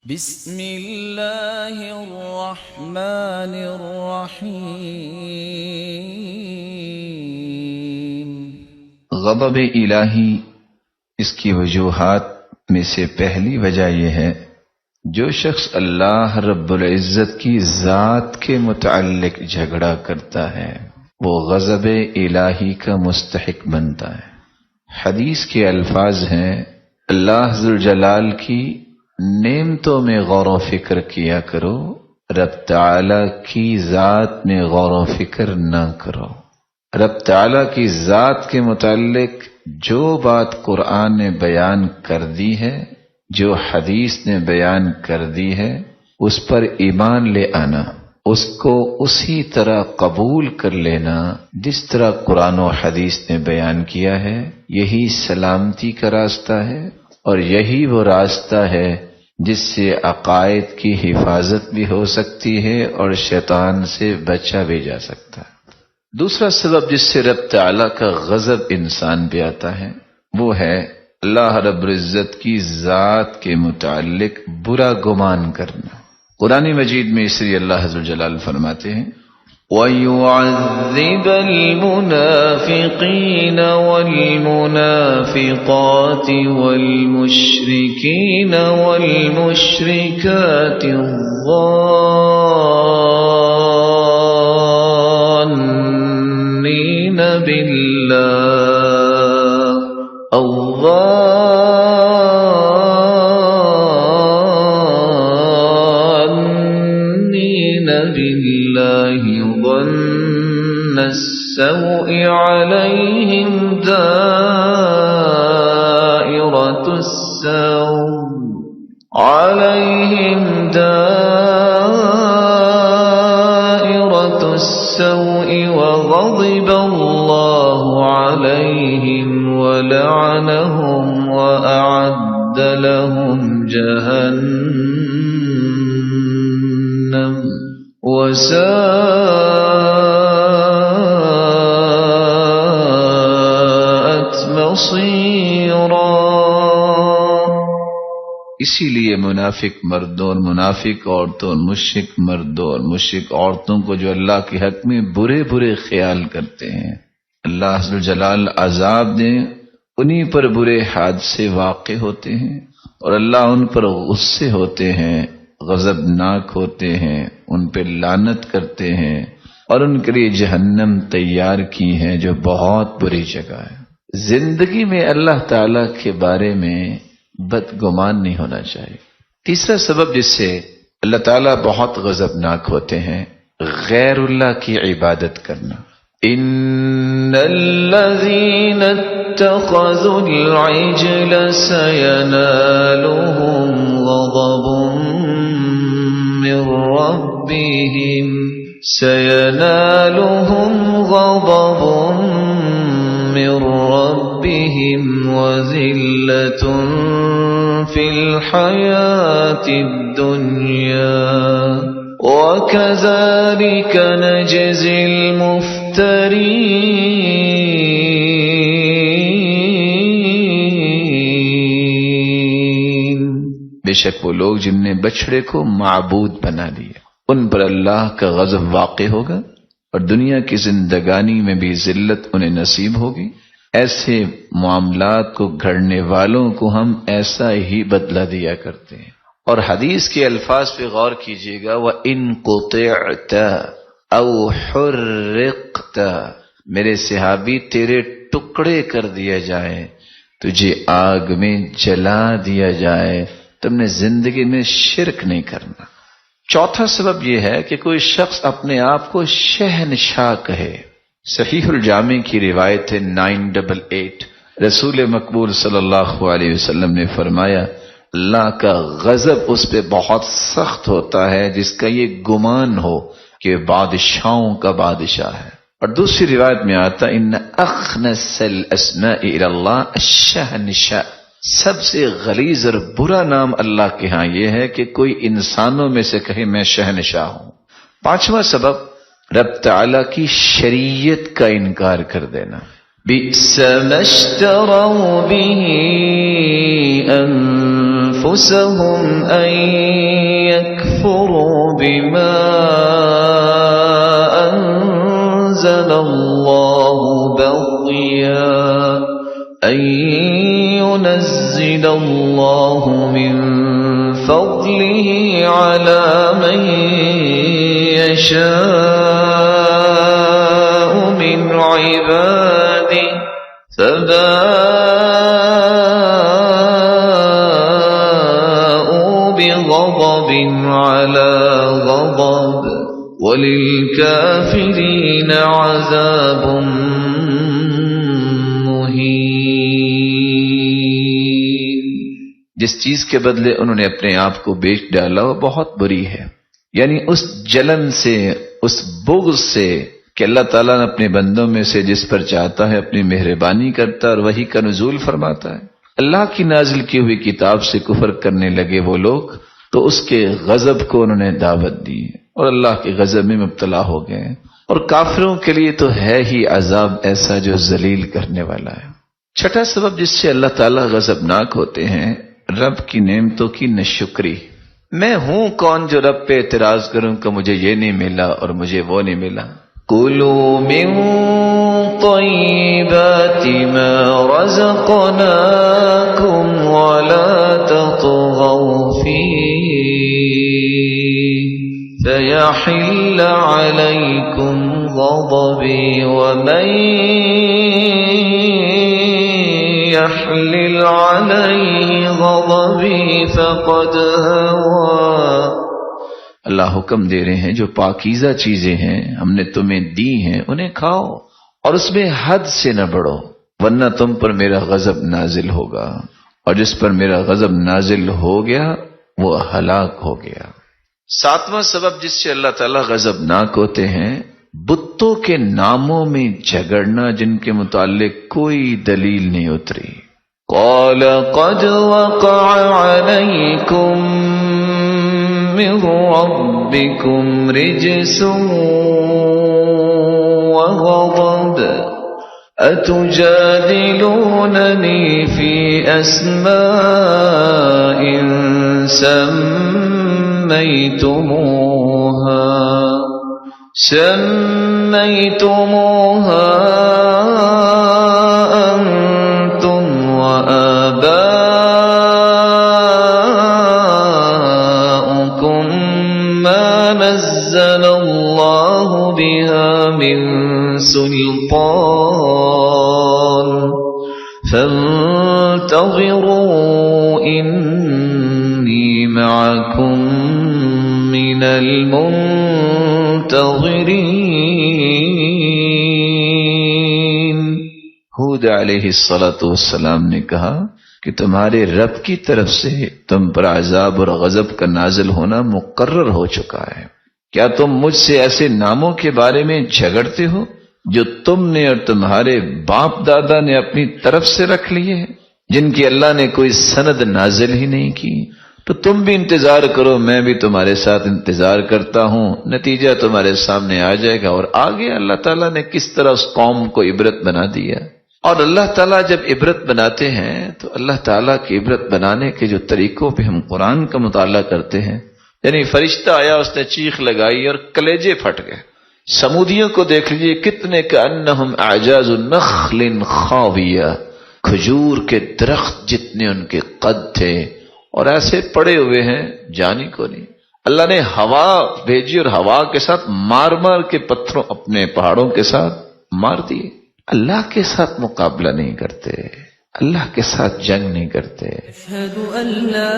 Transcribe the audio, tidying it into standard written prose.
بسم اللہ الرحمن الرحیم۔ غضب الہی، اس کی وجوہات میں سے پہلی وجہ یہ ہے جو شخص اللہ رب العزت کی ذات کے متعلق جھگڑا کرتا ہے وہ غضب الہی کا مستحق بنتا ہے۔ حدیث کے الفاظ ہیں، اللہ ذوالجلال کی نعمتوں میں غور و فکر کیا کرو، رب تعالی کی ذات میں غور و فکر نہ کرو۔ رب تعالی کی ذات کے متعلق جو بات قرآن نے بیان کر دی ہے، جو حدیث نے بیان کر دی ہے، اس پر ایمان لے آنا، اس کو اسی طرح قبول کر لینا جس طرح قرآن و حدیث نے بیان کیا ہے، یہی سلامتی کا راستہ ہے اور یہی وہ راستہ ہے جس سے عقائد کی حفاظت بھی ہو سکتی ہے اور شیطان سے بچا بھی جا سکتا ہے۔ دوسرا سبب جس سے رب تعالیٰ کا غضب انسان پہ آتا ہے وہ ہے اللہ رب العزت کی ذات کے متعلق برا گمان کرنا۔ قرآن مجید میں اس لیے اللہ عز و جلال فرماتے ہیں وَيُعَذِّبَ الْمُنَافِقِينَ وَالْمُنَافِقَاتِ وَالْمُشْرِكِينَ وَالْمُشْرِكَاتِ الظَّانِّينَ بالله ظن السوء عليهم دائرة السوء وغضب الله عليهم ولعنهم وأعد لهم جهنم وساءت مصيرا۔ اسی لیے منافق مردوں اور منافق عورتوں اور مشرک مردوں اور مشرک عورتوں کو جو اللہ کے حق میں برے برے خیال کرتے ہیں، اللہ عز و جلال عذاب دیں، انہی پر برے حادثے واقع ہوتے ہیں اور اللہ ان پر غصے ہوتے ہیں، غضبناک ہوتے ہیں، ان پہ لعنت کرتے ہیں اور ان کے لیے جہنم تیار کی ہے جو بہت بری جگہ ہے۔ زندگی میں اللہ تعالی کے بارے میں بدگمان نہیں ہونا چاہیے۔ تیسرا سبب جس سے اللہ تعالیٰ بہت غضبناک ہوتے ہیں، غیر اللہ کی عبادت کرنا۔ ان الذين اتخذوا العجل سينالهم غضب من ربهم وذلة في الحياة الدنيا وكذلك نجزي المفترين۔ بے شک وہ لوگ جن نے بچڑے کو معبود بنا لیا، ان پر اللہ کا غضب واقع ہوگا اور دنیا کی زندگانی میں بھی ذلت انہیں نصیب ہوگی۔ ایسے معاملات کو گھڑنے والوں کو ہم ایسا ہی بدلہ دیا کرتے ہیں۔ اور حدیث کے الفاظ پہ غور کیجئے گا، وَإِن قُطِعْتَ أَوْ حُرِّقْتَ، میرے صحابی تیرے ٹکڑے کر دیا جائے، تجھے آگ میں جلا دیا جائے، تم نے زندگی میں شرک نہیں کرنا۔ چوتھا سبب یہ ہے کہ کوئی شخص اپنے آپ کو شہنشاہ کہے۔ صحیح الجامع کی روایت ہے 988، رسول مقبول صلی اللہ علیہ وسلم نے فرمایا اللہ کا غضب اس پہ بہت سخت ہوتا ہے جس کا یہ گمان ہو کہ بادشاہوں کا بادشاہ ہے۔ اور دوسری روایت میں آتا ان اخنس الاسماء الی اللہ الشہنشاہ، سب سے غلیظ اور برا نام اللہ کے ہاں یہ ہے کہ کوئی انسانوں میں سے کہے میں شہنشاہ ہوں۔ پانچواں سبب رب تعالی کی شریعت کا انکار کر دینا۔ بئس ما اشتروا به أنفسهم أن يكفروا بما أنزل الله بغيا أن ينزل الله من فضله على من يشاء من عباده فباءوا بغضب على غضب وللكافرين عذاب مہین۔ جس چیز کے بدلے انہوں نے اپنے آپ کو بیچ ڈالا وہ بہت بری ہے، یعنی اس جلن سے، اس بغض سے کہ اللہ تعالیٰ نے اپنے بندوں میں سے جس پر چاہتا ہے اپنی مہربانی کرتا ہے اور وحی کا نزول فرماتا ہے۔ اللہ کی نازل کی ہوئی کتاب سے کفر کرنے لگے وہ لوگ تو اس کے غضب کو انہوں نے دعوت دی اور اللہ کے غضب میں مبتلا ہو گئے، اور کافروں کے لیے تو ہے ہی عذاب ایسا جو ذلیل کرنے والا ہے۔ چھٹا سبب جس سے اللہ تعالیٰ غضبناک ہوتے ہیں، رب کی نعمتوں کی ناشکری۔ میں ہوں کون جو رب پہ اعتراض کروں کہ مجھے یہ نہیں ملا اور مجھے وہ نہیں ملا۔ كلوا من طيبات ما رزقناكم ولا تطغوا فيه فيحل عليكم غضبي ومن يحلل عليه غضبي فقد هوى۔ اللہ حکم دے رہے ہیں جو پاکیزہ چیزیں ہیں ہم نے تمہیں دی ہیں انہیں کھاؤ اور اس میں حد سے نہ بڑھو، ورنہ تم پر میرا غضب نازل ہوگا، اور جس پر میرا غضب نازل ہو گیا وہ ہلاک ہو گیا۔ ساتواں سبب جس سے اللہ تعالیٰ غضبناک ہوتے ہیں، بتوں کے ناموں میں جھگڑنا جن کے متعلق کوئی دلیل نہیں اتری۔ قال قد وقع عليكم من ربكم رجس وغضب أتجادلونني في أسماء سميتموها أنتم وآباؤكم ما نزل الله بها من سلطان فانتظروا إني معكم من المنتظرين۔ ہود علیہ السلام نے کہا کہ تمہارے رب کی طرف سے تم پر عذاب اور غضب کا نازل ہونا مقرر ہو چکا ہے، کیا تم مجھ سے ایسے ناموں کے بارے میں جھگڑتے ہو جو تم نے اور تمہارے باپ دادا نے اپنی طرف سے رکھ لیے ہیں، جن کی اللہ نے کوئی سند نازل ہی نہیں کی؟ تو تم بھی انتظار کرو، میں بھی تمہارے ساتھ انتظار کرتا ہوں، نتیجہ تمہارے سامنے آ جائے گا۔ اور آگے اللہ تعالیٰ نے کس طرح اس قوم کو عبرت بنا دیا۔ اور اللہ تعالیٰ جب عبرت بناتے ہیں تو اللہ تعالیٰ کی عبرت بنانے کے جو طریقوں پہ ہم قرآن کا مطالعہ کرتے ہیں، یعنی فرشتہ آیا، اس نے چیخ لگائی اور کلیجے پھٹ گئے۔ سمودیوں کو دیکھ لیجیے، کتنے کأنہم اعجاز نخل خاویہ، کھجور کے درخت جتنے ان کے قد تھے، اور ایسے پڑے ہوئے ہیں جانی کو نہیں۔ اللہ نے ہوا بھیجی اور ہوا کے ساتھ مار مار کے پتھروں اپنے پہاڑوں کے ساتھ مار دیے۔ اللہ کے ساتھ مقابلہ نہیں کرتے، اللہ کے ساتھ جنگ نہیں کرتے۔ اشہد ان لا